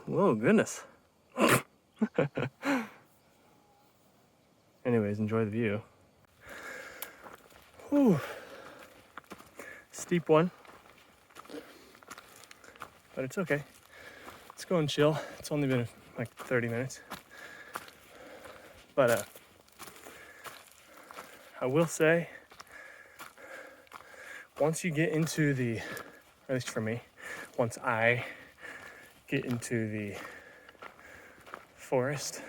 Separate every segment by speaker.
Speaker 1: Whoa, goodness. Anyways, enjoy the view. Whew. Steep one, but it's okay. Let's go and chill. It's only been like 30 minutes. But I will say, once you get into the, or at least for me, once I get into the forest,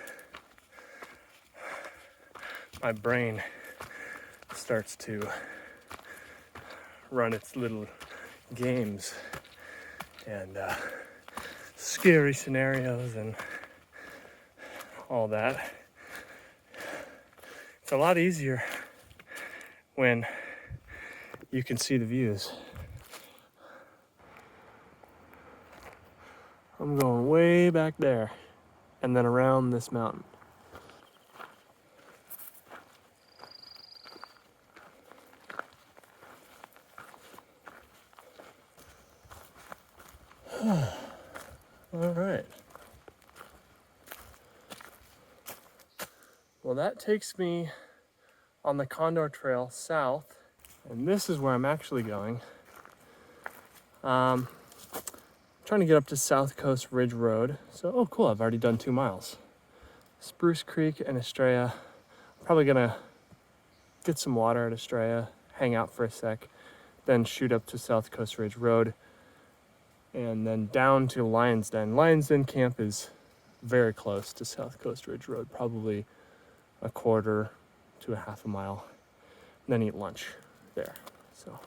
Speaker 1: my brain starts to run its little games and scary scenarios and all that. It's a lot easier when you can see the views. I'm going way back there and then around this mountain. All right. Well, that takes me on the Condor Trail south, and this is where I'm actually going. Trying to get up to South Coast Ridge Road. So, oh cool, I've already done 2 miles. Spruce Creek and Estrella. Probably gonna get some water at Estrella, hang out for a sec, then shoot up to South Coast Ridge Road, and then down to Lion's Den. Lion's Den camp is very close to South Coast Ridge Road, probably a quarter to a half a mile, and then eat lunch there. So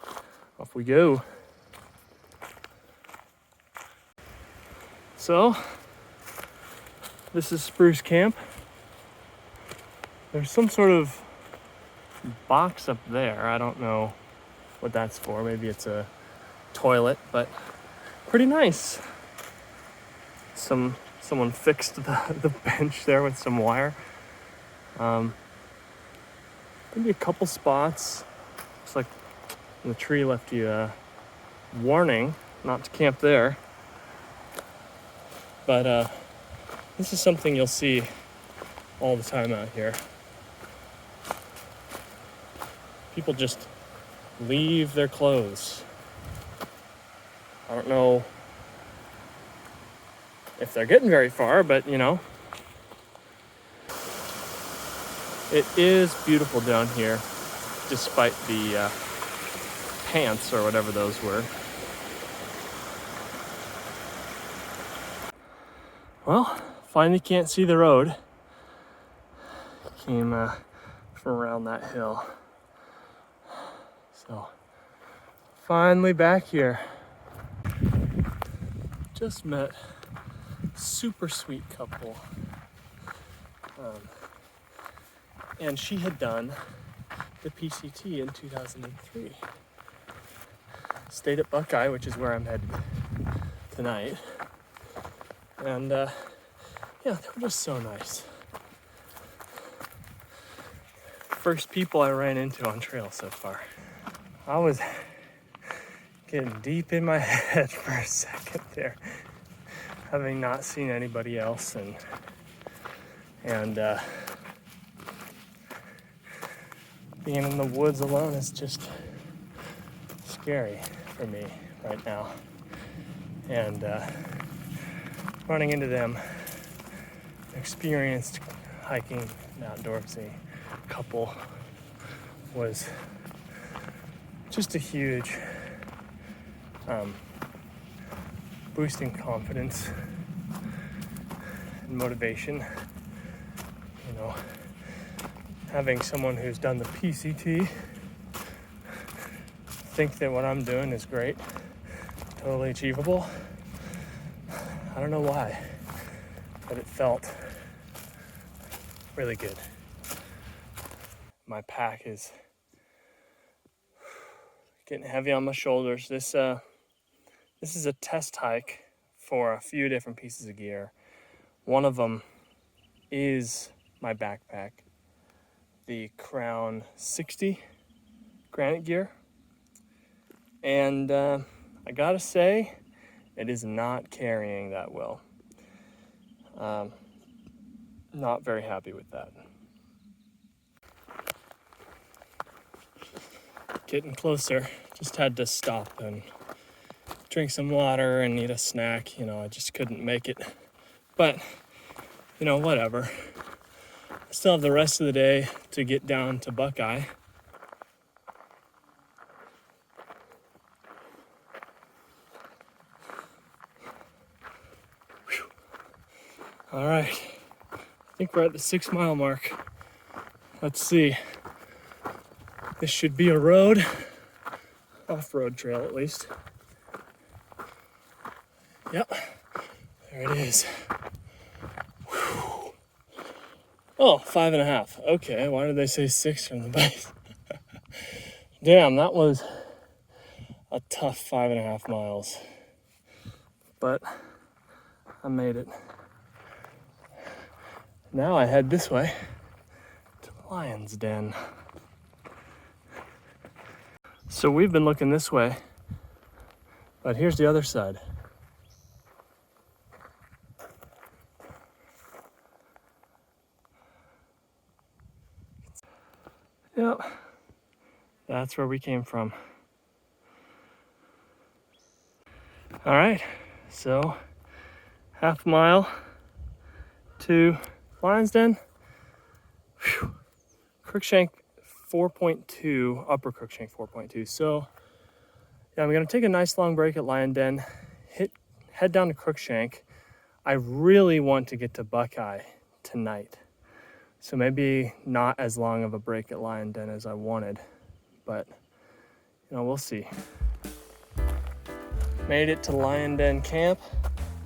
Speaker 1: off we go. So this is Spruce Camp. There's some sort of box up there. I don't know what that's for. Maybe it's a toilet, but pretty nice. Someone fixed the bench there with some wire. Maybe a couple spots. Looks like the tree left you a warning not to camp there. But this is something you'll see all the time out here. People just leave their clothes. I don't know if they're getting very far, but you know. It is beautiful down here, despite the pants or whatever those were. Well, finally can't see the road. Came from around that hill. So, finally back here. Just met a super sweet couple. And she had done the PCT in 2003. Stayed at Buckeye, which is where I'm headed tonight. And yeah, they were just so nice. First people I ran into on trail so far. I was getting deep in my head for a second there, having not seen anybody else, and being in the woods alone is just scary for me right now. And running into them, experienced hiking and outdoorsy couple, was just a huge boosting confidence and motivation. You know, having someone who's done the PCT think that what I'm doing is great, totally achievable. I don't know why, but it felt really good. My pack is getting heavy on my shoulders. This is a test hike for a few different pieces of gear. One of them is my backpack, the Crown 60 granite gear. And I gotta say, it is not carrying that well. Not very happy with that. Getting closer, just had to stop and drink some water and eat a snack. I just couldn't make it. But, whatever. I still have the rest of the day to get down to Buckeye. Whew. All right, I think we're at the 6 mile mark. Let's see. This should be a road, off-road trail at least. Yep, there it is. Whew. Oh, 5.5. Okay, why did they say 6 from the base? Damn, that was a tough 5.5 miles. But I made it. Now I head this way to the lion's den. So we've been looking this way, but here's the other side. Yep, that's where we came from. All right, so half mile to Lion's Den. Whew. Crookshank 4.2, upper Crookshank 4.2. So yeah, I'm gonna take a nice long break at Lion Den, head down to Crookshank. I really want to get to Buckeye tonight. So maybe not as long of a break at Lion Den as I wanted, but we'll see. Made it to Lion Den camp.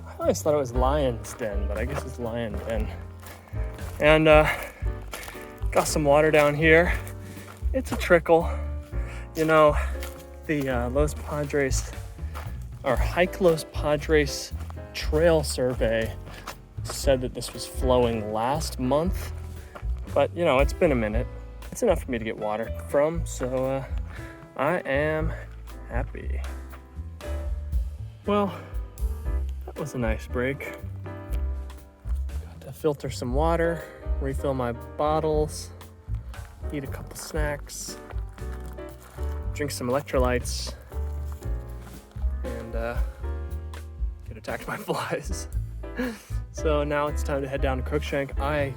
Speaker 1: I always thought it was Lion's Den, but I guess it's Lion Den. And got some water down here. It's a trickle. The Los Padres, or Hike Los Padres trail survey said that this was flowing last month, but it's been a minute. It's enough for me to get water from, so I am happy. Well, that was a nice break. Got to filter some water, refill my bottles, eat a couple snacks, drink some electrolytes, and get attacked by flies. So now it's time to head down to Crookshank. I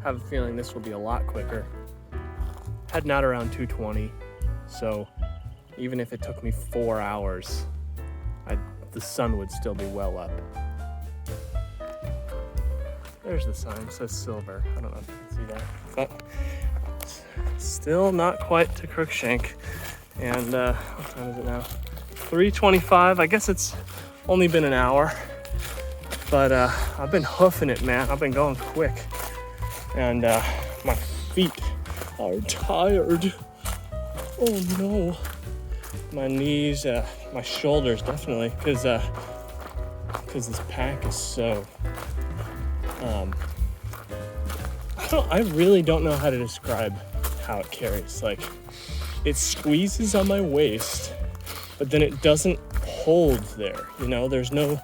Speaker 1: have a feeling this will be a lot quicker. Heading out around 2:20, so even if it took me 4 hours, the sun would still be well up. There's the sign, it says silver. I don't know if you can see that, but still not quite to Crookshank. And what time is it now? 3:25. I guess it's only been an hour, but I've been hoofing it, man. I've been going quick, and my feet are tired. Oh no. My knees, my shoulders definitely, because this pack is so. I really don't know how to describe how it carries. Like, it squeezes on my waist, but then it doesn't hold there. There's no.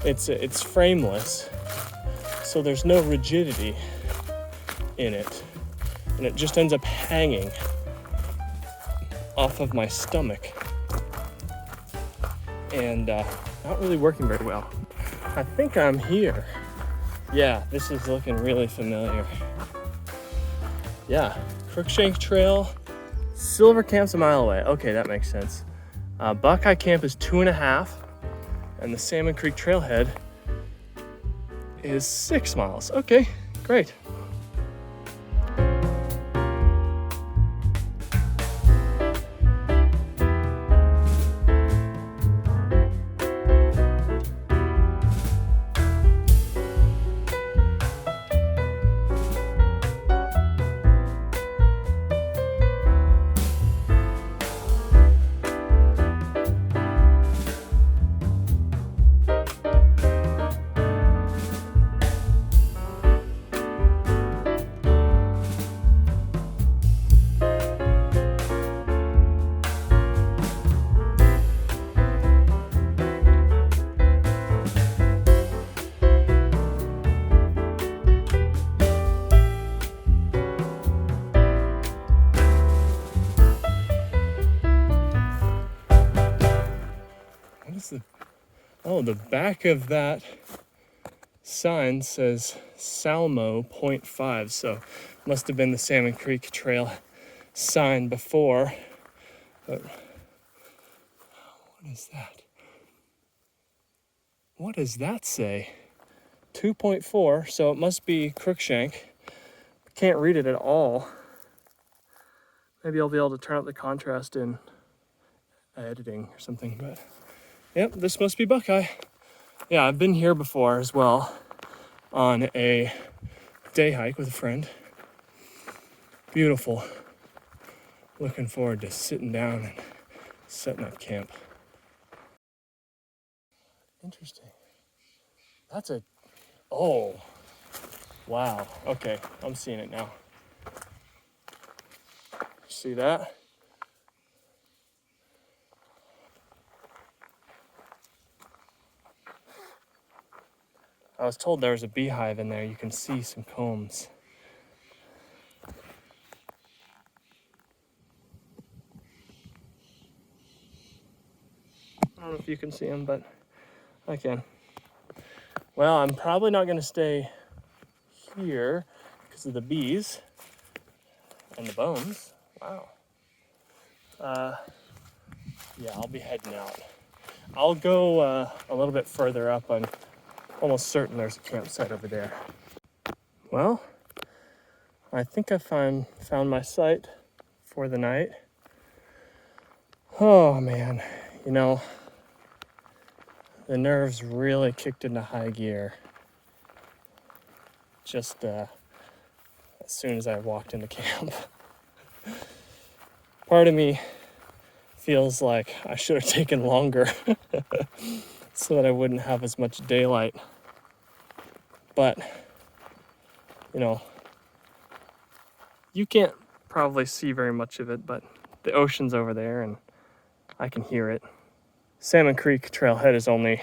Speaker 1: It's frameless, so there's no rigidity in it, and it just ends up hanging off of my stomach. And not really working very well. I think I'm here. Yeah, this is looking really familiar. Yeah, Crookshank Trail, Silver Camp's a mile away. Okay, that makes sense. Buckeye Camp is 2.5, and the Salmon Creek Trailhead is 6 miles. Okay, great. Oh, the back of that sign says Salmo 0.5, so must have been the Salmon Creek Trail sign before. But what is that? What does that say? 2.4, so it must be Crookshank. Can't read it at all. Maybe I'll be able to turn up the contrast in editing or something, but yep, this must be Buckeye. Yeah, I've been here before as well on a day hike with a friend. Beautiful. Looking forward to sitting down and setting up camp. Interesting. Oh, wow. Okay, I'm seeing it now. See that? I was told there was a beehive in there. You can see some combs. I don't know if you can see them, but I can. Well, I'm probably not going to stay here because of the bees and the bones. Wow. Yeah, I'll be heading out. I'll go a little bit further up. I'm almost certain there's a campsite over there. Well, I think I found my site for the night. Oh man, you know, the nerves really kicked into high gear just as soon as I walked into camp. Part of me feels like I should have taken longer so that I wouldn't have as much daylight. But, you know, you can't probably see very much of it, but the ocean's over there and I can hear it. Salmon Creek trailhead is only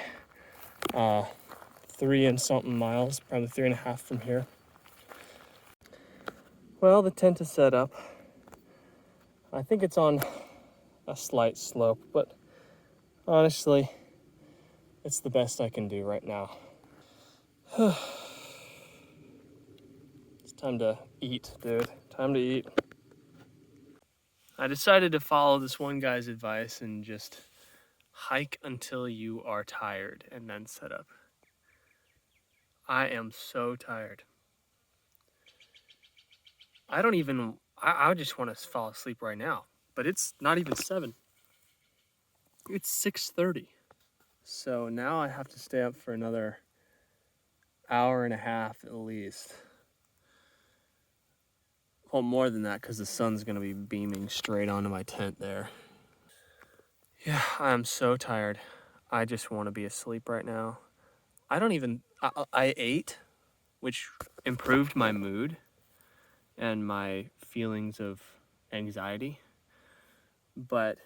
Speaker 1: 3 and something miles, probably 3.5 from here. Well, the tent is set up. I think it's on a slight slope, but honestly, it's the best I can do right now. It's time to eat, dude. Time to eat. I decided to follow this one guy's advice and just hike until you are tired and then set up. I am so tired. I just want to fall asleep right now, but it's not even 7. It's 6:30. So now I have to stay up for another hour and a half at least. Well, more than that because the sun's going to be beaming straight onto my tent there. Yeah, I'm so tired. I just want to be asleep right now. I ate, which improved my mood and my feelings of anxiety. But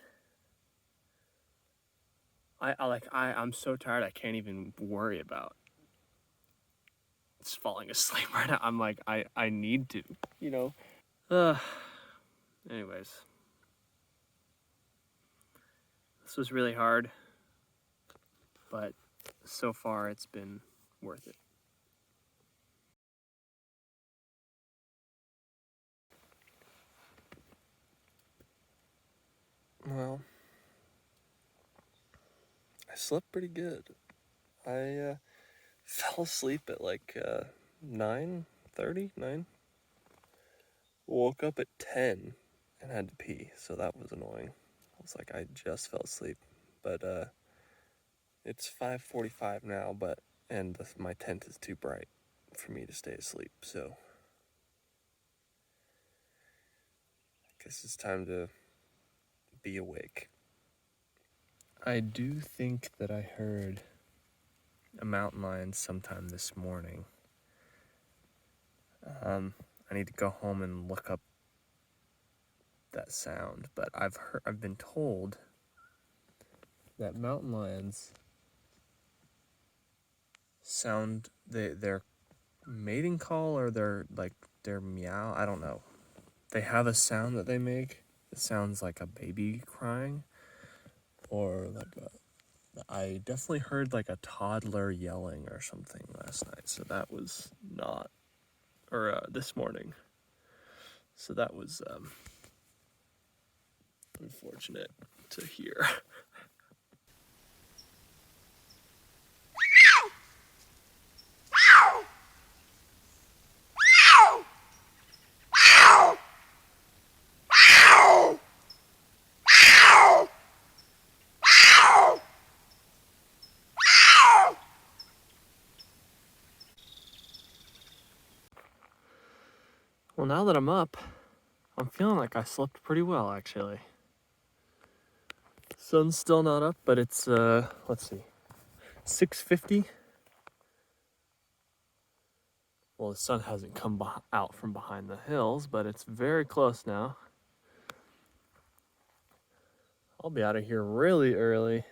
Speaker 1: I'm so tired I can't even worry about falling asleep right now. I'm like, I need to, you know. Anyways, this was really hard, but so far it's been worth it. Well, I slept pretty good. I fell asleep at like 9:30, 9. Woke up at 10 and had to pee, so that was annoying. I was like, I just fell asleep, but it's 5:45 now, and my tent is too bright for me to stay asleep, so I guess it's time to be awake. I do think that I heard a mountain lion sometime this morning. I need to go home and look up that sound, but I've been told that mountain lions sound their mating call or their meow, I don't know. They have a sound that they make. It sounds like a baby crying or like I definitely heard like a toddler yelling or something last night, so that was not, or this morning. So that was unfortunate to hear. Well, now that I'm up, I'm feeling like I slept pretty well, actually. Sun's still not up, but it's, let's see, 6:50. Well, the sun hasn't come out from behind the hills, but it's very close now. I'll be out of here really early.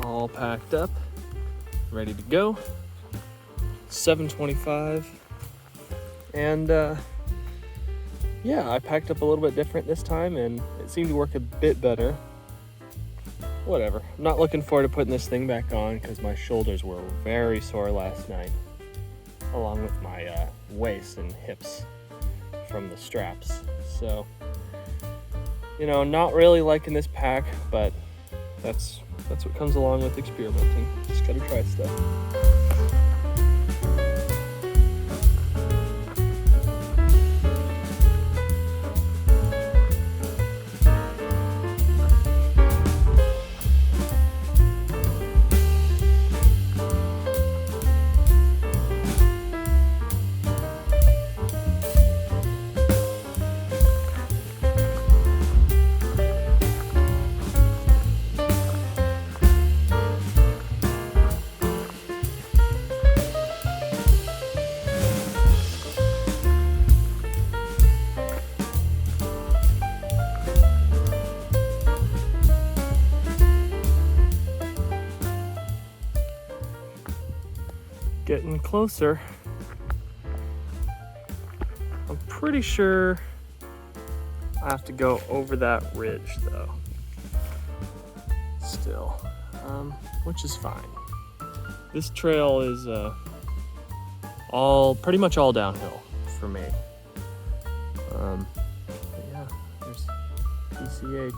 Speaker 1: All packed up, ready to go. 7:25. And yeah, I packed up a little bit different this time and it seemed to work a bit better. Whatever. I'm not looking forward to putting this thing back on because my shoulders were very sore last night, along with my waist and hips from the straps. So, you know, not really liking this pack, but that's what comes along with experimenting. Just gotta try stuff. Getting closer. I'm pretty sure I have to go over that ridge though. Still, which is fine. This trail is pretty much all downhill for me. But yeah, there's PCH.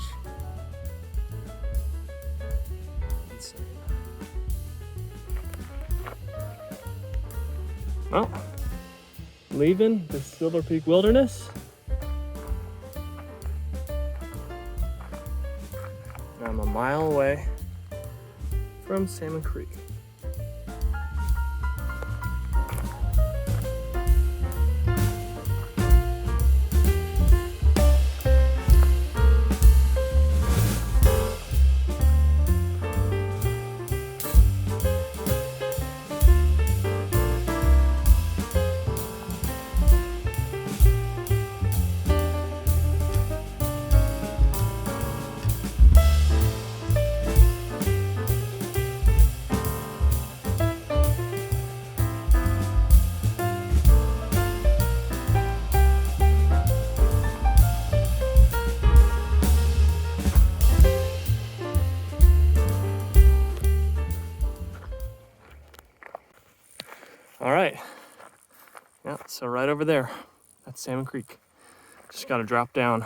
Speaker 1: Insane. Well, leaving the Silver Peak Wilderness. I'm a mile away from Salmon Creek. All right, yeah, so right over there, that's Salmon Creek. Just gotta drop down.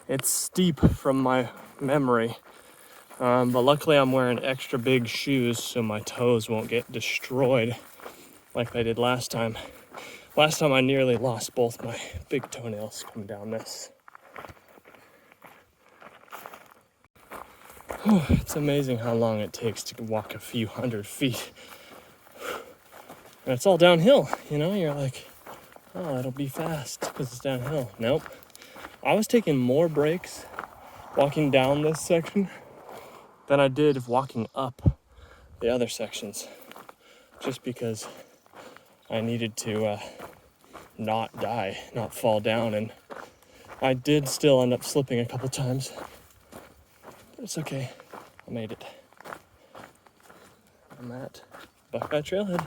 Speaker 1: It's steep from my memory, but luckily I'm wearing extra big shoes so my toes won't get destroyed like I did last time. Last time I nearly lost both my big toenails coming down this. It's amazing how long it takes to walk a few hundred feet. And it's all downhill, you know? You're like, oh, it'll be fast because it's downhill. Nope. I was taking more breaks walking down this section than I did walking up the other sections, just because I needed to not die, not fall down. And I did still end up slipping a couple times, but it's okay. I made it. I'm at Buckeye Trailhead.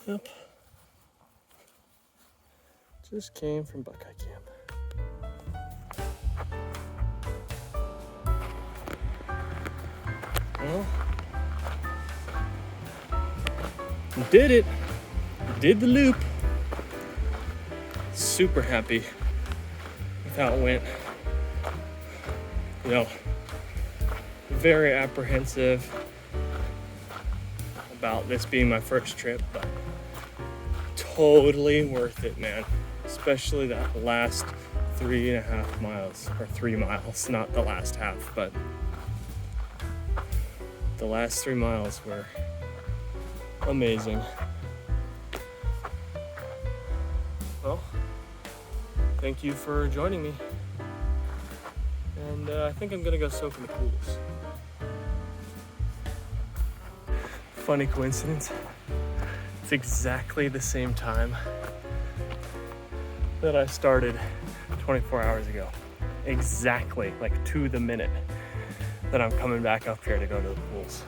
Speaker 1: Yep. Just came from Buckeye Camp. Well, did it. Did the loop. Super happy with how it went. You know, very apprehensive about this being my first trip, but totally worth it, man. Especially that last 3.5 miles, or 3 miles, not the last half, but the last 3 miles were amazing. Well, thank you for joining me. And I think I'm gonna go soak in the pools. Funny coincidence. It's exactly the same time that I started 24 hours ago. Exactly, like to the minute that I'm coming back up here to go to the pools.